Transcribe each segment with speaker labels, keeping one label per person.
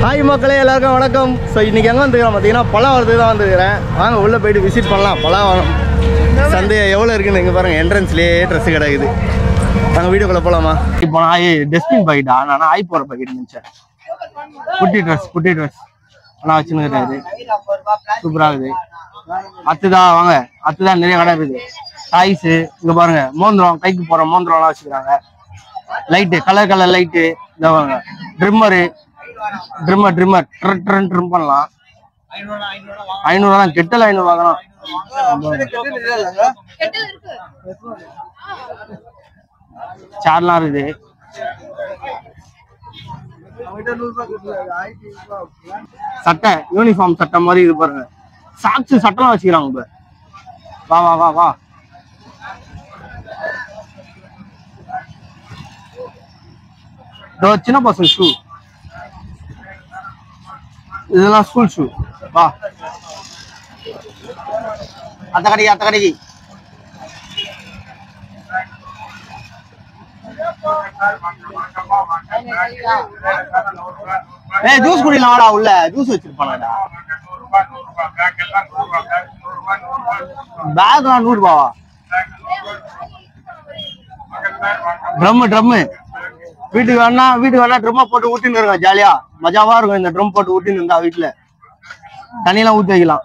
Speaker 1: Hi மக்களே, எல்லாருக்கும் வணக்கம். ஸோ இன்றைக்கி எங்கே வந்துக்கிறோம் பார்த்தீங்கன்னா பழவரத்துக்கு தான் வந்துக்கிறேன். வாங்க உள்ளே போய்ட்டு விசிட் பண்ணலாம். பழவரம் சந்தை எவ்வளோ இருக்குன்னு இங்கே பாருங்கள். என்ட்ரன்ஸ்லேயே ட்ரெஸ்ஸு கிடக்குது. நாங்கள் வீடியோக்குள்ளே போகலாமா? இப்போ நான் டஸ்ட்பின் பாக்கெட்டா, நான் ஆய் போகிற பாக்கெட் நினச்சேன். குட்டி ட்ரெஸ் ஆனால் வச்சுன்னு சூப்பராக இருக்குது. அத்துதான் வாங்க, அத்துதான் நிறைய கடை இருக்குது. டாய்ஸு இங்கே பாருங்கள். மோந்திரம், கைக்கு போகிற மோந்திரம்லாம் வச்சுக்கிறாங்க. Light, colour light. இதை வாங்க, ட்ரிம்மர் ட்ரிம் பண்ணலாம். 500 தான், கெட்டல 500 தான். சேர்லாம் இருக்குது. சட்டை, யூனிஃபார்ம் சட்டை மாதிரி இது பாருங்க. சாக்ஸ் சட்டெல்லாம் வச்சுக்கிறாங்க. இப்ப வா சின்ன பசங்க ஷூ, இதெல்லாம் ஸ்கூல் ஷூ. வா அத்த கடைக்கு ஜூஸ் குடிக்கலாம்டா. உள்ள ஜூஸ் வச்சிருப்பானடா. பேக்லாம் 100 ரூபாவா? ட்ரம் வீட்டுக்கு வேணா ட்ரம்மா போட்டு ஊட்டின்னு இருக்கோம். ஜாலியா மஜாவா இருக்கும். இந்த ட்ரம் போட்டு ஊட்டின்னு இருந்தா வீட்டுல தண்ணியெல்லாம் ஊற்றி வைக்கலாம்.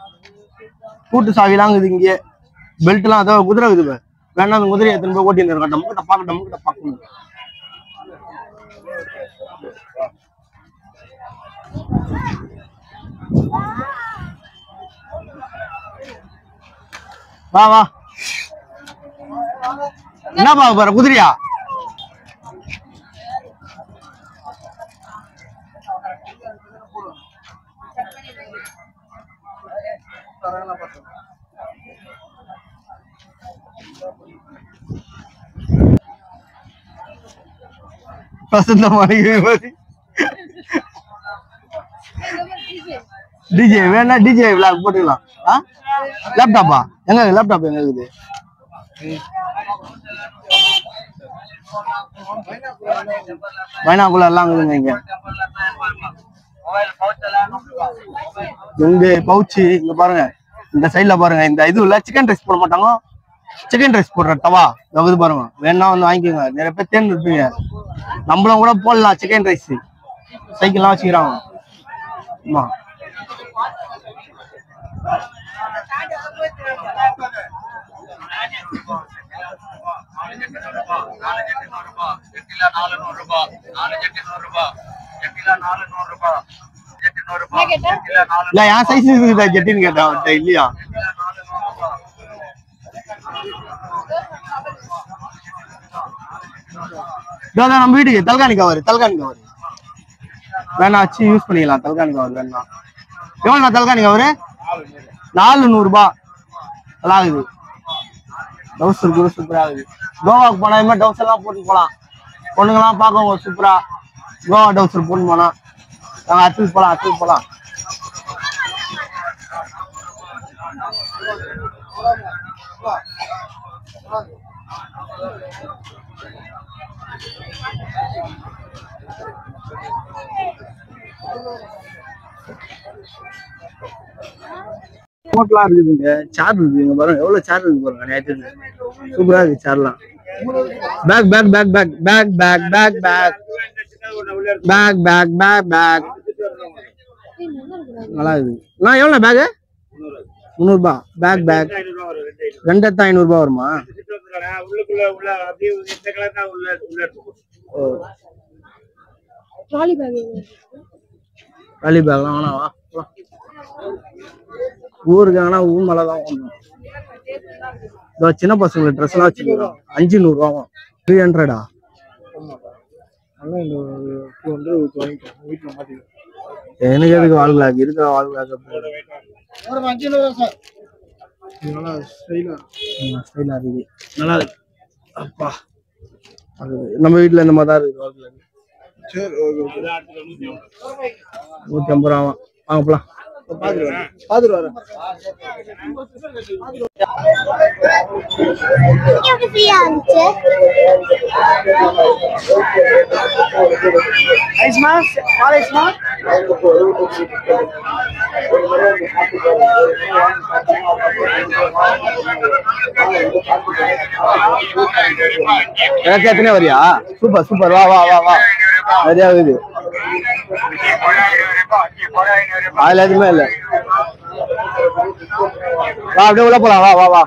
Speaker 1: கூட்டு சாவிலாம் இருக்குது இங்கே. பெல்ட் எல்லாம் அதோ குதிரை இருக்குது. வேணா அந்த குதிரையை எடுத்துன்னு போய் ஓட்டின்னு இருக்கோம். டம்முக்கிட்ட பார்க்கணும். வா என்ன பார்க்க போற? குதிரையா? டிஜே வேணா, டிஜே விளாக் போட்டுக்கலாம். லேப்டாப்பா எங்க? லேப்டாப் எங்க இருக்குது? பைனாகுலர் எல்லாம் இருக்குதுங்க இங்க. இந்த பவுச்சு இங்க பாருங்க. இந்த சைட்ல பாருங்க. இந்த இதுல சிக்கன் ரைஸ் போட மாட்டாங்க. சிக்கன் ரைஸ் போடுற தவா இது பாருங்க. வேணா வந்து வாங்கிக்கோங்க. நிறைய பேர் தேர்ந்து இருப்பீங்க. நம்மளும் கூட போடலாம் சிக்கன் ரைஸ். சைக்கிள்லாம் வச்சுக்கிறாங்க. ஆமா, இல்ல என் சைஸ் இருக்குதா ஜெட்டின்னு கேட்டா இல்லையா? நம்ம வீட்டுக்கு தல்காணி கவர் வேணா வச்சு யூஸ் பண்ணிக்கலாம். தல்காணி கவர் வேணா. எவ்வளோ தல்காணி கவரு? 400 ரூபாய். நல்லா இருக்குது. டவுசர் கூட சூப்பரா இருக்குது. கோவாவுக்கு போனா இது மாதிரி டவுசர் எல்லாம் போட்டு போலாம். பொண்ணுங்கெல்லாம் பார்க்க சூப்பரா கோவா டவுசர் போட்டு போனா நாங்கள் அத்துக்கு போலாம். கோட்லாம் இருக்குதுங்க. சேர் இருக்குதுங்க பாருங்க. எவ்வளவு சேர் இருக்கு பாருங்க. நேற்று சூப்பரா இருக்கு சேர்லாம். பேக் நல்லா இருக்கு. நான் எவ்வளவு பேக்? 300 ரூபாய். பேக் 2500 ரூபாய் வருமா? ட்ராலி பேக்லாம் வேணாவா? ஊருக்கு ஆனா ஊர் மேலதான் வாங்கணும். சின்ன பசங்க ட்ரெஸ் எல்லாம் வச்சுக்கலாம். 500 ரூபாவும் 300. எனக்கு எதுக்கு வால் பிளாக் இருக்கிற வால் பிளாக் ஸ்டைலா இருக்கு. நல்லா இருக்கு. அப்பா நம்ம வீட்டுல இந்த மாதிரி தான் இருக்கு வால் பிளாக். 150 ரூபா வாங்க போலாம். பாத்துட்டு வரேன். Isma? எத்தனை வரியா? சூப்பர் சூப்பர், வா வா வா வா, நிறையா இருக்குது. அதுல எதுவுமே இல்லை. வா அப்படியே உள்ள போலாம், வா வா வா.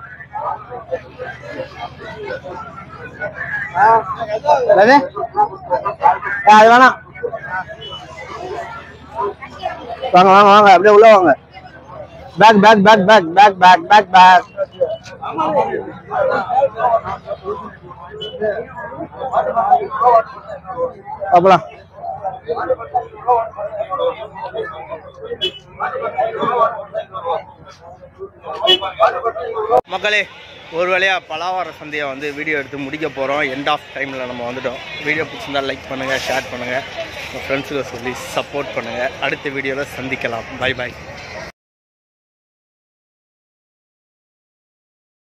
Speaker 1: அது வேணாம், வாங்க வாங்க வாங்க, அப்படியே உள்ள வாங்க. பேக் பேக் பேக் பேக் பேக் பேக் பேக் பேக். பாப்பலாம். மக்களே, ஒரு வழியா பலாவர சந்தையை வந்து வீடியோ எடுத்து முடிக்க போகிறோம். எண்ட் ஆஃப் டைமில் நம்ம வந்துட்டோம். வீடியோ பிடிச்சிருந்தால் லைக் பண்ணுங்கள், ஷேர் பண்ணுங்கள், உங்கள் ஃப்ரெண்ட்ஸுக்கு சொல்லி சப்போர்ட் பண்ணுங்கள். அடுத்த வீடியோவில் சந்திக்கலாம். Bye bye.